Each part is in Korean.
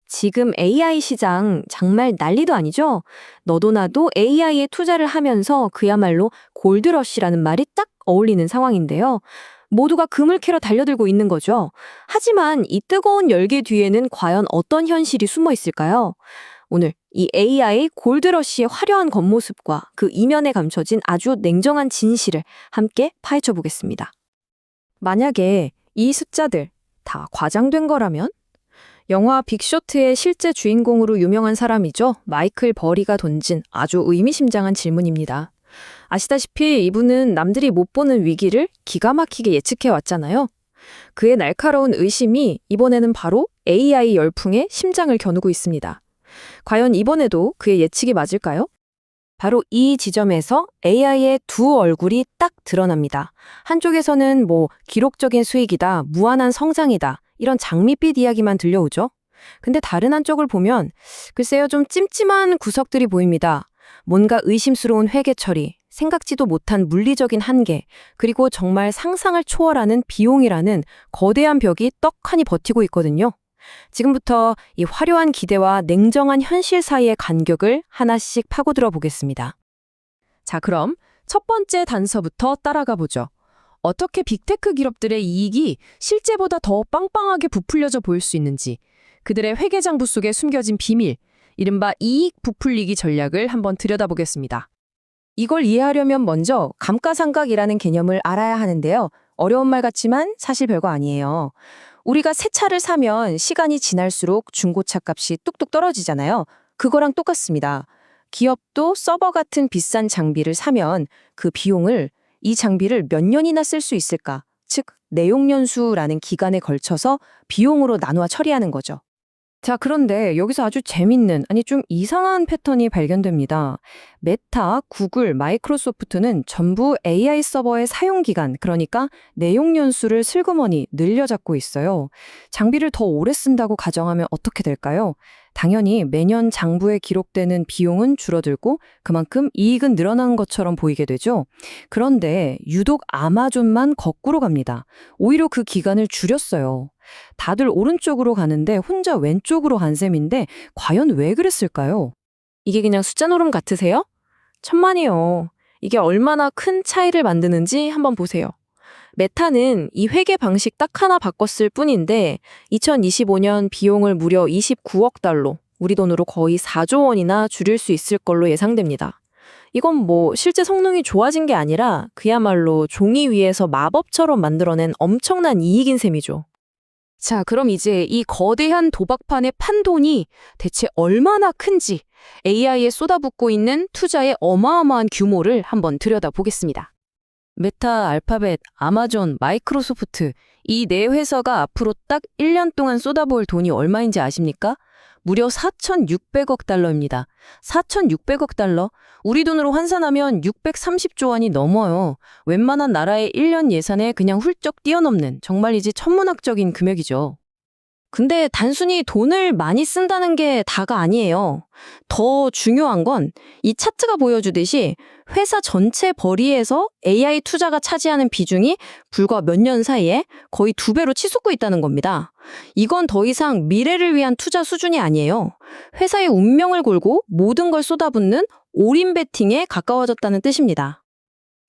지금 AI 시장 정말 난리도 아니죠? 너도 나도 AI에 투자를 하면서 그야말로 골드러시라는 말이 딱 어울리는 상황인데요. 모두가 금을 캐러 달려들고 있는 거죠. 하지만 이 뜨거운 열기 뒤에는 과연 어떤 현실이 숨어 있을까요? 오늘 이 AI 골드러시의 화려한 겉모습과 그 이면에 감춰진 아주 냉정한 진실을 함께 파헤쳐 보겠습니다. 만약에 이 숫자들 다 과장된 거라면? 영화 빅쇼트의 실제 주인공으로 유명한 사람이죠. 마이클 버리가 던진 아주 의미심장한 질문입니다. 아시다시피 이분은 남들이 못 보는 위기를 기가 막히게 예측해 왔잖아요. 그의 날카로운 의심이 이번에는 바로 AI 열풍에 심장을 겨누고 있습니다. 과연 이번에도 그의 예측이 맞을까요? 바로 이 지점에서 AI의 두 얼굴이 딱 드러납니다. 한쪽에서는 기록적인 수익이다, 무한한 성장이다, 이런 장밋빛 이야기만 들려오죠. 근데 다른 한쪽을 보면 글쎄요, 좀 찜찜한 구석들이 보입니다. 뭔가 의심스러운 회계 처리, 생각지도 못한 물리적인 한계, 그리고 정말 상상을 초월하는 비용이라는 거대한 벽이 떡하니 버티고 있거든요. 지금부터 이 화려한 기대와 냉정한 현실 사이의 간격을 하나씩 파고들어 보겠습니다. 자, 그럼 첫 번째 단서부터 따라가 보죠. 어떻게 빅테크 기업들의 이익이 실제보다 더 빵빵하게 부풀려져 보일 수 있는지, 그들의 회계장부 속에 숨겨진 비밀, 이른바 이익 부풀리기 전략을 한번 들여다보겠습니다. 이걸 이해하려면 먼저 감가상각이라는 개념을 알아야 하는데요. 어려운 말 같지만 사실 별거 아니에요. 우리가 새 차를 사면 시간이 지날수록 중고차 값이 뚝뚝 떨어지잖아요. 그거랑 똑같습니다. 기업도 서버 같은 비싼 장비를 사면 그 비용을 이 장비를 몇 년이나 쓸 수 있을까? 즉, 내용연수라는 기간에 걸쳐서 비용으로 나누어 처리하는 거죠. 자, 그런데 여기서 아주 재밌는, 좀 이상한 패턴이 발견됩니다. 메타, 구글, 마이크로소프트는 전부 AI 서버의 사용기간, 그러니까 내용연수를 슬그머니 늘려잡고 있어요. 장비를 더 오래 쓴다고 가정하면 어떻게 될까요? 당연히 매년 장부에 기록되는 비용은 줄어들고 그만큼 이익은 늘어난 것처럼 보이게 되죠. 그런데 유독 아마존만 거꾸로 갑니다. 오히려 그 기간을 줄였어요. 다들 오른쪽으로 가는데 혼자 왼쪽으로 간 셈인데 과연 왜 그랬을까요? 이게 그냥 숫자 노름 같으세요? 천만이요. 이게 얼마나 큰 차이를 만드는지 한번 보세요. 메타는 이 회계 방식 딱 하나 바꿨을 뿐인데 2025년 비용을 무려 29억 달러, 우리 돈으로 거의 4조 원이나 줄일 수 있을 걸로 예상됩니다. 이건 실제 성능이 좋아진 게 아니라 그야말로 종이 위에서 마법처럼 만들어낸 엄청난 이익인 셈이죠. 자, 그럼 이제 이 거대한 도박판의 판돈이 대체 얼마나 큰지 AI에 쏟아붓고 있는 투자의 어마어마한 규모를 한번 들여다보겠습니다. 메타, 알파벳, 아마존, 마이크로소프트 이 네 회사가 앞으로 딱 1년 동안 쏟아부을 돈이 얼마인지 아십니까? 무려 4,600억 달러입니다. 4,600억 달러? 우리 돈으로 환산하면 630조 원이 넘어요. 웬만한 나라의 1년 예산에 그냥 훌쩍 뛰어넘는 정말이지 천문학적인 금액이죠. 근데 단순히 돈을 많이 쓴다는 게 다가 아니에요. 더 중요한 건 이 차트가 보여주듯이 회사 전체 벌이에서 AI 투자가 차지하는 비중이 불과 몇 년 사이에 거의 2배로 치솟고 있다는 겁니다. 이건 더 이상 미래를 위한 투자 수준이 아니에요. 회사의 운명을 걸고 모든 걸 쏟아붓는 올인 베팅에 가까워졌다는 뜻입니다.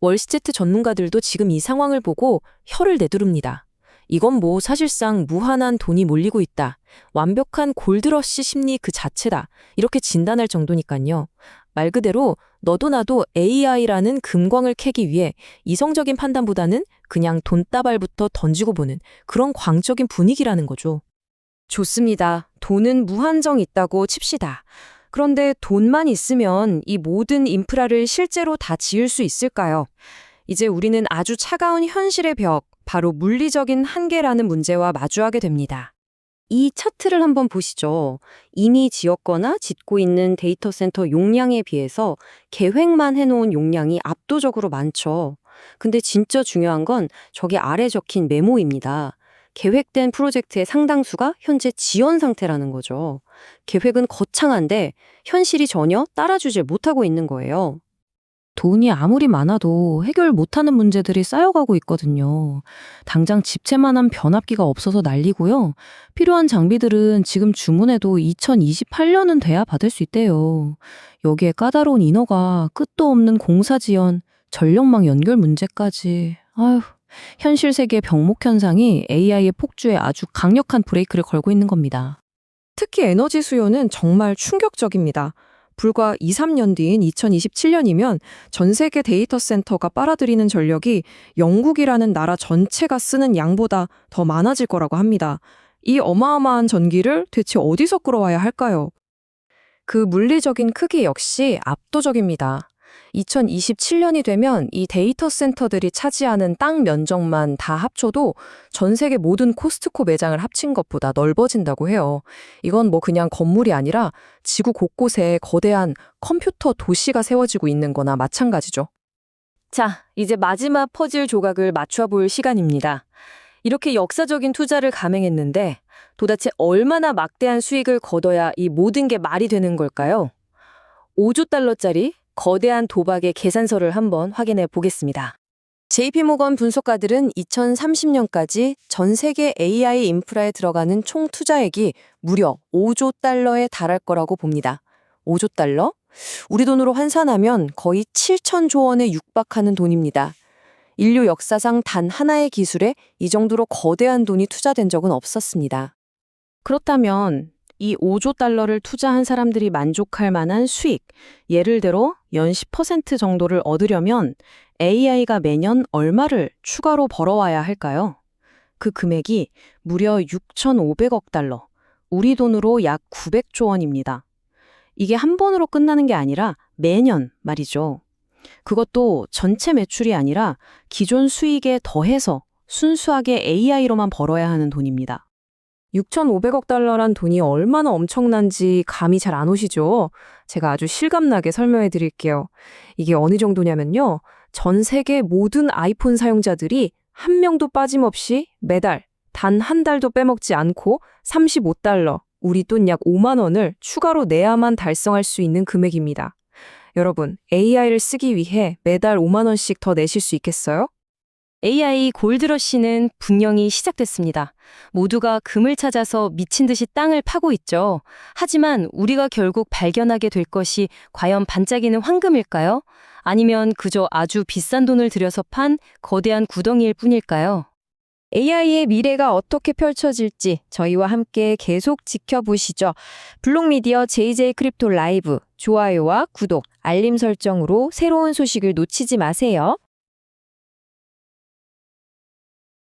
월스트리트 전문가들도 지금 이 상황을 보고 혀를 내두릅니다. 이건 사실상 무한한 돈이 몰리고 있다. 완벽한 골드러시 심리 그 자체다. 이렇게 진단할 정도니까요. 말 그대로 너도 나도 AI라는 금광을 캐기 위해 이성적인 판단보다는 그냥 돈다발부터 던지고 보는 그런 광적인 분위기라는 거죠. 좋습니다. 돈은 무한정 있다고 칩시다. 그런데 돈만 있으면 이 모든 인프라를 실제로 다 지을 수 있을까요? 이제 우리는 아주 차가운 현실의 벽, 바로 물리적인 한계라는 문제와 마주하게 됩니다. 이 차트를 한번 보시죠. 이미 지었거나 짓고 있는 데이터 센터 용량에 비해서 계획만 해놓은 용량이 압도적으로 많죠. 근데 진짜 중요한 건 저기 아래 적힌 메모입니다. 계획된 프로젝트의 상당수가 현재 지연 상태라는 거죠. 계획은 거창한데 현실이 전혀 따라주질 못하고 있는 거예요. 돈이 아무리 많아도 해결 못하는 문제들이 쌓여가고 있거든요. 당장 집채만한 변압기가 없어서 난리고요. 필요한 장비들은 지금 주문해도 2028년은 돼야 받을 수 있대요. 여기에 까다로운 인허가, 끝도 없는 공사 지연, 전력망 연결 문제까지. 아휴, 현실 세계의 병목 현상이 AI의 폭주에 아주 강력한 브레이크를 걸고 있는 겁니다. 특히 에너지 수요는 정말 충격적입니다. 불과 2, 3년 뒤인 2027년이면 전 세계 데이터 센터가 빨아들이는 전력이 영국이라는 나라 전체가 쓰는 양보다 더 많아질 거라고 합니다. 이 어마어마한 전기를 대체 어디서 끌어와야 할까요? 그 물리적인 크기 역시 압도적입니다. 2027년이 되면 이 데이터 센터들이 차지하는 땅 면적만 다 합쳐도 전 세계 모든 코스트코 매장을 합친 것보다 넓어진다고 해요. 이건 뭐 그냥 건물이 아니라 지구 곳곳에 거대한 컴퓨터 도시가 세워지고 있는 거나 마찬가지죠. 자, 이제 마지막 퍼즐 조각을 맞춰볼 시간입니다. 이렇게 역사적인 투자를 감행했는데 도대체 얼마나 막대한 수익을 거둬야 이 모든 게 말이 되는 걸까요? 5조 달러짜리 거대한 도박의 계산서를 한번 확인해 보겠습니다. JP모건 분석가들은 2030년까지 전 세계 AI 인프라에 들어가는 총 투자액이 무려 5조 달러에 달할 거라고 봅니다. 5조 달러? 우리 돈으로 환산하면 거의 7천조 원에 육박하는 돈입니다. 인류 역사상 단 하나의 기술에 이 정도로 거대한 돈이 투자된 적은 없었습니다. 그렇다면 이 5조 달러를 투자한 사람들이 만족할 만한 수익, 예를 들어 연 10% 정도를 얻으려면 AI가 매년 얼마를 추가로 벌어와야 할까요? 그 금액이 무려 6,500억 달러, 우리 돈으로 약 900조 원입니다. 이게 한 번으로 끝나는 게 아니라 매년 말이죠. 그것도 전체 매출이 아니라 기존 수익에 더해서 순수하게 AI로만 벌어야 하는 돈입니다. 6,500억 달러란 돈이 얼마나 엄청난지 감이 잘 안 오시죠? 제가 아주 실감나게 설명해 드릴게요. 이게 어느 정도냐면요. 전 세계 모든 아이폰 사용자들이 한 명도 빠짐없이 매달 단 한 달도 빼먹지 않고 35달러, 우리 돈 약 5만 원을 추가로 내야만 달성할 수 있는 금액입니다. 여러분, AI를 쓰기 위해 매달 5만 원씩 더 내실 수 있겠어요? AI 골드러시는 분명히 시작됐습니다. 모두가 금을 찾아서 미친 듯이 땅을 파고 있죠. 하지만 우리가 결국 발견하게 될 것이 과연 반짝이는 황금일까요? 아니면 그저 아주 비싼 돈을 들여서 판 거대한 구덩이일 뿐일까요? AI의 미래가 어떻게 펼쳐질지 저희와 함께 계속 지켜보시죠. 블록미디어 JJ 크립토 라이브 좋아요와 구독, 알림 설정으로 새로운 소식을 놓치지 마세요.